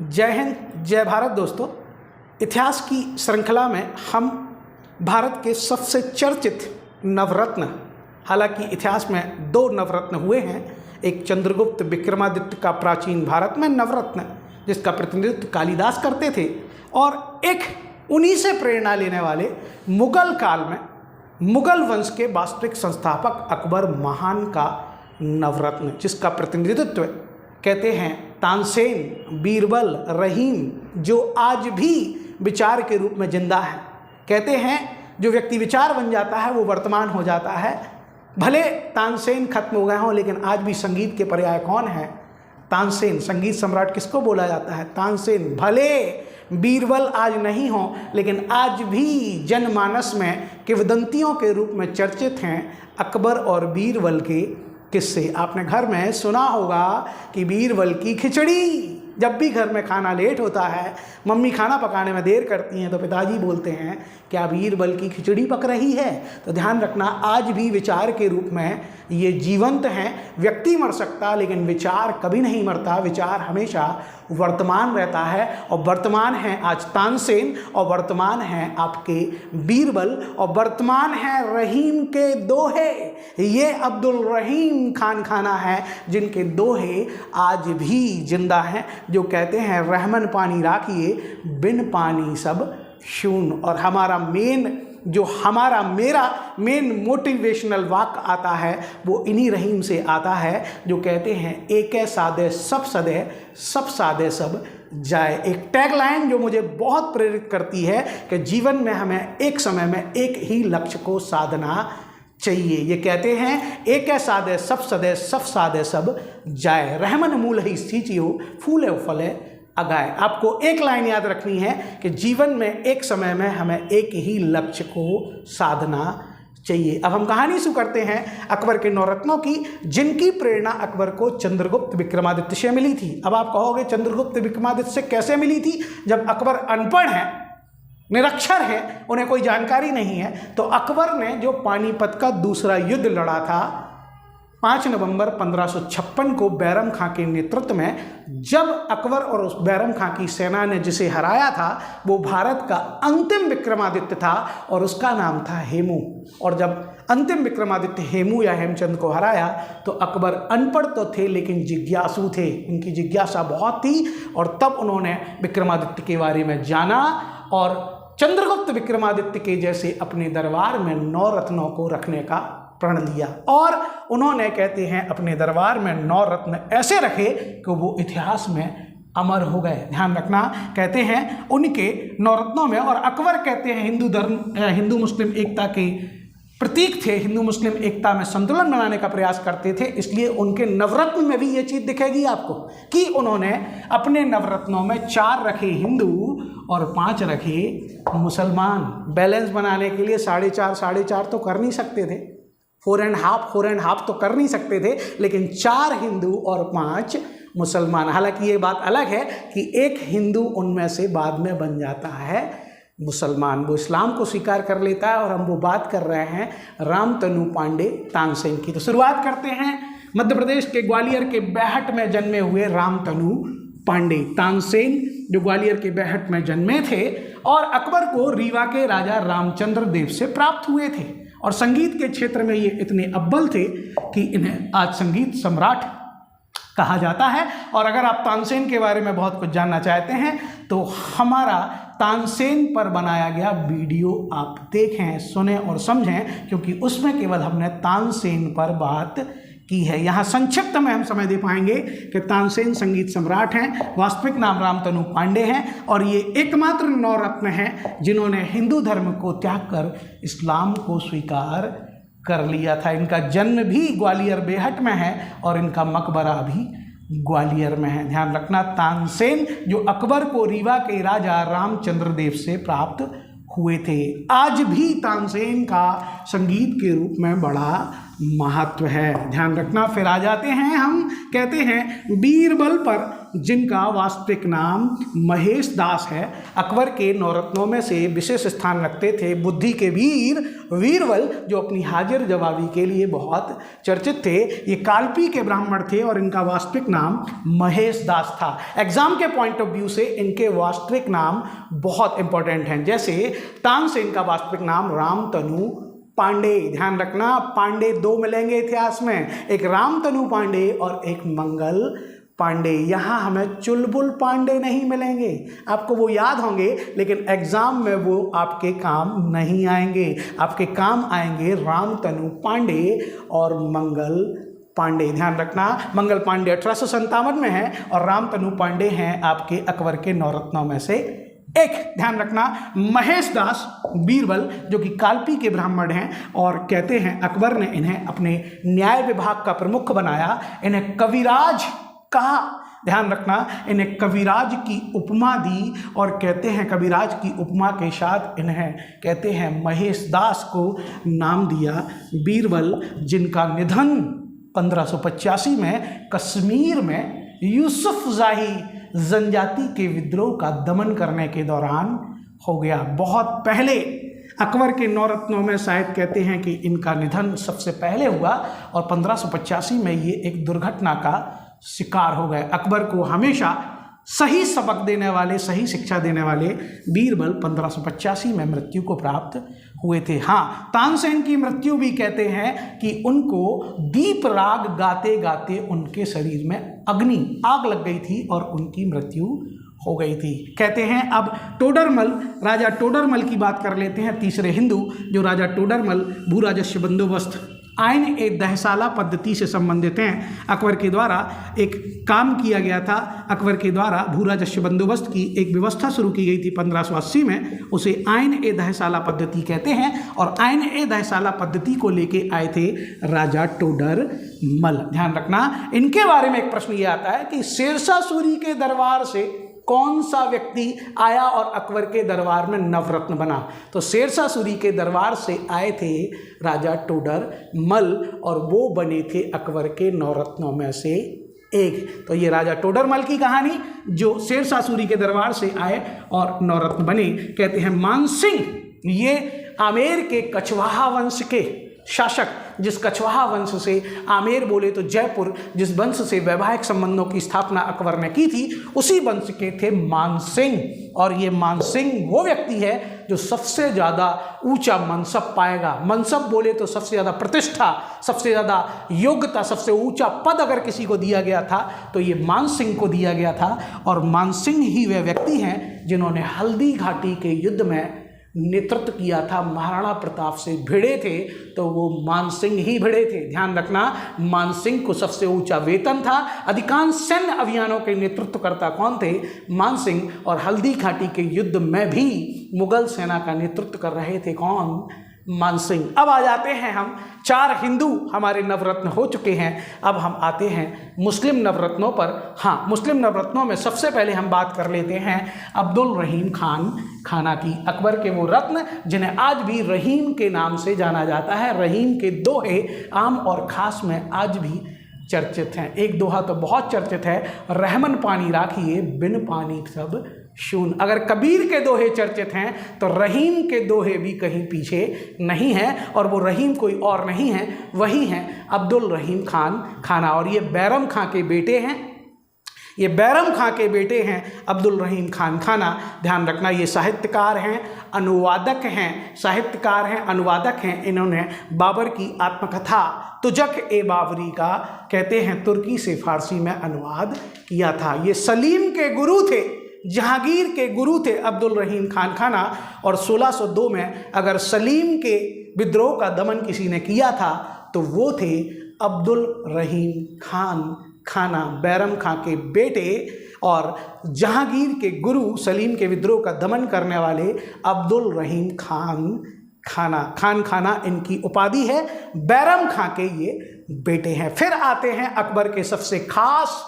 जय हिंद, जय भारत। दोस्तों, इतिहास की श्रृंखला में हम भारत के सबसे चर्चित नवरत्न, हालांकि इतिहास में दो नवरत्न हुए हैं, एक चंद्रगुप्त विक्रमादित्य का प्राचीन भारत में नवरत्न जिसका प्रतिनिधित्व कालिदास करते थे, और एक उन्हीं से प्रेरणा लेने वाले मुगल काल में मुगल वंश के वास्तविक संस्थापक अकबर महान का नवरत्न जिसका प्रतिनिधित्व कहते हैं तानसेन, बीरबल, रहीम, जो आज भी विचार के रूप में जिंदा है। कहते हैं जो व्यक्ति विचार बन जाता है वो वर्तमान हो जाता है। भले तानसेन खत्म हो गए हों, लेकिन आज भी संगीत के पर्याय कौन है? तानसेन। संगीत सम्राट किसको बोला जाता है? तानसेन। भले बीरबल आज नहीं हो, लेकिन आज भी जनमानस में किंवदंतियों के रूप में चर्चित हैं अकबर और बीरबल के किस्से। आपने घर में सुना होगा कि बीरबल की खिचड़ी। जब भी घर में खाना लेट होता है, मम्मी खाना पकाने में देर करती हैं, तो पिताजी बोलते हैं क्या बीरबल की खिचड़ी पक रही है? तो ध्यान रखना, आज भी विचार के रूप में ये जीवंत हैं। व्यक्ति मर सकता, लेकिन विचार कभी नहीं मरता। विचार हमेशा वर्तमान रहता है, और वर्तमान है आज तानसेन, और वर्तमान है आपके बीरबल, और वर्तमान है रहीम के दोहे। ये अब्दुल रहीम खान खाना है जिनके दोहे आज भी जिंदा हैं, जो कहते हैं रहमन पानी राखिए, बिन पानी सब शून्य। और हमारा मेरा मेन मोटिवेशनल वाक्य आता है वो इन्हीं रहीम से आता है, जो कहते हैं एक सादे सब सदे, सब सादे सब जाए। एक टैगलाइन जो मुझे बहुत प्रेरित करती है कि जीवन में हमें एक समय में एक ही लक्ष्य को साधना चाहिए। ये कहते हैं एक सादे सब सदे, सब सादे सब जाए, रहमन मूल ही सींचियो, फूले फले अगाए। आपको एक लाइन याद रखनी है कि जीवन में एक समय में हमें एक ही लक्ष्य को साधना चाहिए। अब हम कहानी शुरू करते हैं अकबर के नवरत्नों की, जिनकी प्रेरणा अकबर को चंद्रगुप्त विक्रमादित्य से मिली थी। अब आप कहोगे चंद्रगुप्त विक्रमादित्य से कैसे मिली थी? जब अकबर अनपढ़ हैं, निरक्षर है, उन्हें कोई जानकारी नहीं है, तो अकबर ने जो पानीपत का दूसरा युद्ध लड़ा था 5 नवंबर 1556 को बैरम खां के नेतृत्व में, जब अकबर और उस बैरम खां की सेना ने जिसे हराया था वो भारत का अंतिम विक्रमादित्य था, और उसका नाम था हेमू। और जब अंतिम विक्रमादित्य हेमू या हेमचंद को हराया तो अकबर अनपढ़ तो थे, लेकिन जिज्ञासु थे। उनकी जिज्ञासा बहुत थी, और तब उन्होंने विक्रमादित्य के बारे में जाना, और चंद्रगुप्त विक्रमादित्य के जैसे अपने दरबार में 9 रत्नों को रखने का प्रण लिया। और उन्होंने कहते हैं अपने दरबार में 9 रत्न ऐसे रखे कि वो इतिहास में अमर हो गए। ध्यान रखना, कहते हैं उनके 9 रत्नों में, और अकबर कहते हैं हिंदू मुस्लिम एकता के प्रतीक थे, हिंदू मुस्लिम एकता में संतुलन बनाने का प्रयास करते थे। इसलिए उनके नवरत्न में भी ये चीज़ दिखेगी आपको कि उन्होंने अपने नवरत्नों में 4 रखे हिंदू और 5 रखे मुसलमान। बैलेंस बनाने के लिए 4.5 तो कर नहीं सकते थे, 4.5 तो कर नहीं सकते थे, लेकिन 4 हिंदू और 5 मुसलमान। हालांकि ये बात अलग है कि एक हिंदू उनमें से बाद में बन जाता है मुसलमान, वो इस्लाम को स्वीकार कर लेता है। और हम वो बात कर रहे हैं रामतनु पांडे तानसेन की। तो शुरुआत करते हैं मध्य प्रदेश के ग्वालियर के बैहट में जन्मे हुए रामतनु पांडे तानसेन, जो ग्वालियर के बैहट में जन्मे थे और अकबर को रीवा के राजा रामचंद्र देव से प्राप्त हुए थे। और संगीत के क्षेत्र में ये इतने अव्वल थे कि इन्हें आज संगीत सम्राट कहा जाता है। और अगर आप तानसेन के बारे में बहुत कुछ जानना चाहते हैं तो हमारा तानसेन पर बनाया गया वीडियो आप देखें, सुने और समझें, क्योंकि उसमें केवल हमने तानसेन पर बात की है। यहाँ संक्षिप्त में हम समझ दे पाएंगे कि तानसेन संगीत सम्राट हैं, वास्तविक नाम रामतनु पांडे हैं, और ये एकमात्र 9 रत्न हैं जिन्होंने हिंदू धर्म को त्याग कर इस्लाम को स्वीकार कर लिया था। इनका जन्म भी ग्वालियर बेहट में है और इनका मकबरा भी ग्वालियर में है। ध्यान रखना, तानसेन जो अकबर को रीवा के राजा रामचंद्र देव से प्राप्त हुए थे। आज भी तानसेन का संगीत के रूप में बड़ा महत्व है। ध्यान रखना। फिर आ जाते हैं हम, कहते हैं बीरबल पर, जिनका वास्तविक नाम महेश दास है, अकबर के नौरत्नों में से विशेष स्थान रखते थे। बुद्धि के वीर बीरबल, जो अपनी हाजिर जवाबी के लिए बहुत चर्चित थे, ये कालपी के ब्राह्मण थे और इनका वास्तविक नाम महेश दास था। एग्जाम के पॉइंट ऑफ व्यू से इनके वास्तविक नाम बहुत इंपॉर्टेंट हैं। जैसे तानसेन का वास्तविक नाम रामतनु पांडे। ध्यान रखना, पांडे दो मिलेंगे इतिहास में, एक रामतनु पांडे और एक मंगल पांडे। यहाँ हमें चुलबुल पांडे नहीं मिलेंगे, आपको वो याद होंगे लेकिन एग्जाम में वो आपके काम नहीं आएंगे। आपके काम आएंगे रामतनु पांडे और मंगल पांडे। ध्यान रखना, मंगल पांडे 1857 में है और रामतनु पांडे हैं आपके अकबर के नौरत्नों में से एक। ध्यान रखना, महेश दास बीरबल जो कि कालपी के ब्राह्मण हैं और कहते हैं अकबर ने इन्हें अपने न्याय विभाग का प्रमुख बनाया, इन्हें कविराज कहा। ध्यान रखना, इन्हें कविराज की उपमा दी और कहते हैं कविराज की उपमा के साथ इन्हें कहते हैं महेश दास को नाम दिया बीरबल, जिनका निधन 1585 में कश्मीर में यूसुफ जाही जनजाति के विद्रोह का दमन करने के दौरान हो गया। बहुत पहले अकबर के नौरत्नों में शायद कहते हैं कि इनका निधन सबसे पहले हुआ और 1585 में ये एक दुर्घटना का शिकार हो गए। अकबर को हमेशा सही सबक देने वाले, सही शिक्षा देने वाले बीरबल 1585 में मृत्यु को प्राप्त हुए थे। हाँ, तानसेन की मृत्यु भी कहते हैं कि उनको दीप राग गाते गाते उनके शरीर में आग लग गई थी और उनकी मृत्यु हो गई थी। कहते हैं अब टोडरमल, राजा टोडरमल की बात कर लेते हैं। तीसरे हिंदू जो राजा टोडरमल भूराजस्व बंदोबस्त आइन ए दहसाला पद्धति से संबंधित हैं। अकबर के द्वारा एक काम किया गया था, अकबर के द्वारा भूराजस्व बंदोबस्त की एक व्यवस्था शुरू की गई थी 1580 में, उसे आइन ए दहसाला पद्धति कहते हैं और आइन ए दहसाला पद्धति को लेके आए थे राजा टोडरमल। ध्यान रखना, इनके बारे में एक प्रश्न ये आता है कि शेरशाह सूरी के दरबार से कौन सा व्यक्ति आया और अकबर के दरबार में नवरत्न बना? तो शेरशाह सूरी के दरबार से आए थे राजा टोडरमल और वो बने थे अकबर के नवरत्नों में से एक। तो ये राजा टोडरमल की कहानी जो शेरशाह सूरी के दरबार से आए और नवरत्न बने। कहते हैं मानसिंह, ये आमेर के कछवाहा वंश के शासक, जिस कछवाहा वंश से आमेर बोले तो जयपुर, जिस वंश से वैवाहिक संबंधों की स्थापना अकबर ने की थी, उसी वंश के थे मानसिंह। और ये मानसिंह वो व्यक्ति है जो सबसे ज़्यादा ऊंचा मनसब पाएगा। मनसब बोले तो सबसे ज़्यादा प्रतिष्ठा, सबसे ज़्यादा योग्यता, सबसे ऊंचा पद अगर किसी को दिया गया था तो ये मानसिंह को दिया गया था। और मानसिंह ही वे व्यक्ति हैं जिन्होंने हल्दी घाटी के युद्ध में नेतृत्व किया था। महाराणा प्रताप से भिड़े थे तो वो मानसिंह ही भिड़े थे। ध्यान रखना, मानसिंह को सबसे ऊंचा वेतन था। अधिकांश सैन्य अभियानों के नेतृत्वकर्ता कौन थे? मानसिंह। और हल्दी घाटी के युद्ध में भी मुगल सेना का नेतृत्व कर रहे थे कौन? मानसिंह। अब आ जाते हैं हम, 4 हिंदू हमारे नवरत्न हो चुके हैं, अब हम आते हैं मुस्लिम नवरत्नों पर। हाँ, मुस्लिम नवरत्नों में सबसे पहले हम बात कर लेते हैं अब्दुल रहीम खान खाना की। अकबर के वो रत्न जिन्हें आज भी रहीम के नाम से जाना जाता है। रहीम के दोहे आम और ख़ास में आज भी चर्चित हैं। एक दोहा तो बहुत चर्चित है, रहमन पानी राखिए बिन पानी सब शून। अगर कबीर के दोहे चर्चित हैं तो रहीम के दोहे भी कहीं पीछे नहीं हैं, और वो रहीम कोई और नहीं है, वही हैं अब्दुल रहीम खान खाना। और ये बैरम खां के बेटे हैं, ये बैरम खां के बेटे हैं अब्दुल रहीम खान खाना। ध्यान रखना, ये साहित्यकार हैं, अनुवादक हैं, साहित्यकार हैं, अनुवादक हैं। इन्होंने बाबर की आत्मकथा तुजक ए बाबरी का कहते हैं तुर्की से फारसी में अनुवाद किया था। ये सलीम के गुरु थे, जहांगीर के गुरु थे अब्दुल रहीम खान खाना। और 1602 में अगर सलीम के विद्रोह का दमन किसी ने किया था तो वो थे अब्दुल रहीम खान खाना, बैरम खां के बेटे और जहांगीर के गुरु, सलीम के विद्रोह का दमन करने वाले अब्दुल रहीम खान खाना। खान खाना इनकी उपाधि है, बैरम खां के ये बेटे हैं। फिर आते हैं अकबर के सबसे खास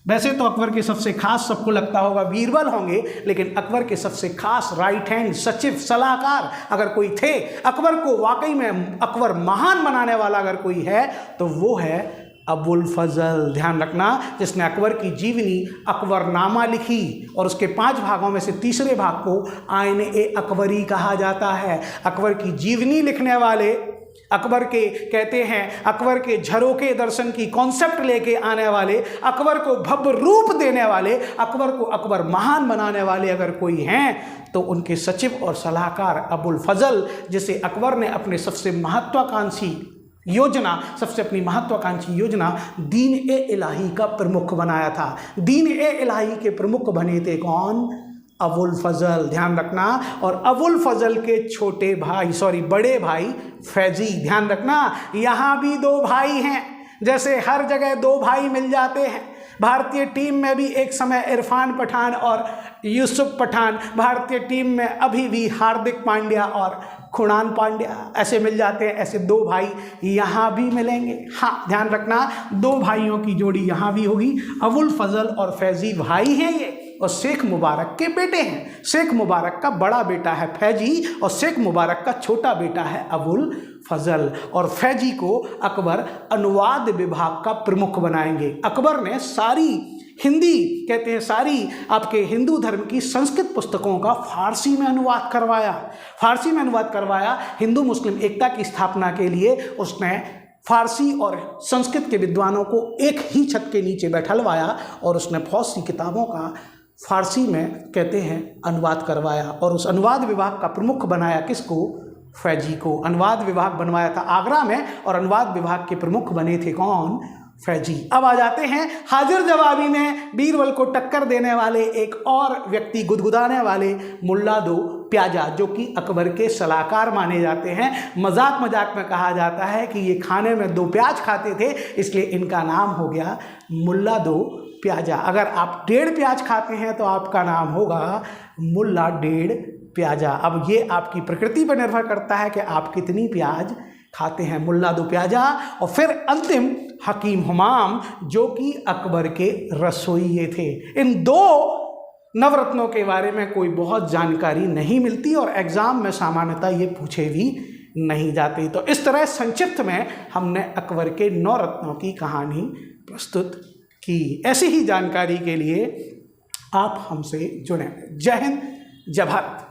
वैसे तो अकबर के सबसे खास सबको लगता होगा बीरबल होंगे, लेकिन अकबर के सबसे खास राइट हैंड सचिव सलाहकार अगर कोई थे, अकबर को वाकई में अकबर महान बनाने वाला अगर कोई है तो वो है अबुल फजल। ध्यान रखना, जिसने अकबर की जीवनी अकबरनामा लिखी और उसके 5 भागों में से तीसरे भाग को आईने ए अकबरी कहा जाता है। अकबर की जीवनी लिखने वाले, अकबर के कहते हैं अकबर के झरोके दर्शन की कॉन्सेप्ट लेके आने वाले, अकबर को भव्य रूप देने वाले, अकबर को अकबर महान बनाने वाले अगर कोई हैं तो उनके सचिव और सलाहकार अबुल फजल, जिसे अकबर ने अपने सबसे महत्वाकांक्षी योजना दीन ए इलाही का प्रमुख बनाया था। दीन ए इलाही के प्रमुख बने थे कौन? अबुल फजल। ध्यान रखना, और अबुल फजल के बड़े भाई फैजी। ध्यान रखना, यहाँ भी 2 भाई हैं, जैसे हर जगह 2 भाई मिल जाते हैं। भारतीय टीम में भी एक समय इरफान पठान और यूसुफ पठान, भारतीय टीम में अभी भी हार्दिक पांड्या और खुणान पांड्या ऐसे मिल जाते हैं। ऐसे 2 भाई यहाँ भी मिलेंगे। हाँ, ध्यान रखना, 2 भाइयों की जोड़ी यहाँ भी होगी। अबुल फजल और फैजी भाई हैं ये, और शेख मुबारक के बेटे हैं। शेख मुबारक का बड़ा बेटा है फैजी और शेख मुबारक का छोटा बेटा है अबुल फजल। और फैजी को अकबर अनुवाद विभाग का प्रमुख बनाएंगे। अकबर ने सारी आपके हिंदू धर्म की संस्कृत पुस्तकों का फारसी में अनुवाद करवाया। हिंदू मुस्लिम एकता की स्थापना के लिए उसने फारसी और संस्कृत के विद्वानों को एक ही छत के नीचे बैठलवाया और उसने बहुत सी किताबों का फारसी में कहते हैं अनुवाद करवाया। और उस अनुवाद विभाग का प्रमुख बनाया किसको? फैजी को। अनुवाद विभाग बनवाया था आगरा में और अनुवाद विभाग के प्रमुख बने थे कौन? फैजी। अब आ जाते हैं हाजिर जवाबी में बीरबल को टक्कर देने वाले एक और व्यक्ति, गुदगुदाने वाले मुल्ला दो प्याजा, जो कि अकबर के सलाहकार माने जाते हैं। मजाक में कहा जाता है कि ये खाने में 2 प्याज खाते थे, इसलिए इनका नाम हो गया मुल्ला दो प्याजा। अगर आप 1.5 प्याज खाते हैं तो आपका नाम होगा मुल्ला 1.5 प्याजा। अब ये आपकी प्रकृति पर निर्भर करता है कि आप कितनी प्याज खाते हैं। मुल्ला 2 प्याजा। और फिर अंतिम हकीम हुमाम, जो कि अकबर के रसोइये थे। इन 2 नवरत्नों के बारे में कोई बहुत जानकारी नहीं मिलती और एग्जाम में सामान्यतः ये पूछे भी नहीं जाते। तो इस तरह संक्षिप्त में हमने अकबर के 9 रत्नों की कहानी प्रस्तुत की। ऐसी ही जानकारी के लिए आप हमसे जुड़ें। जय हिंद, जय भारत।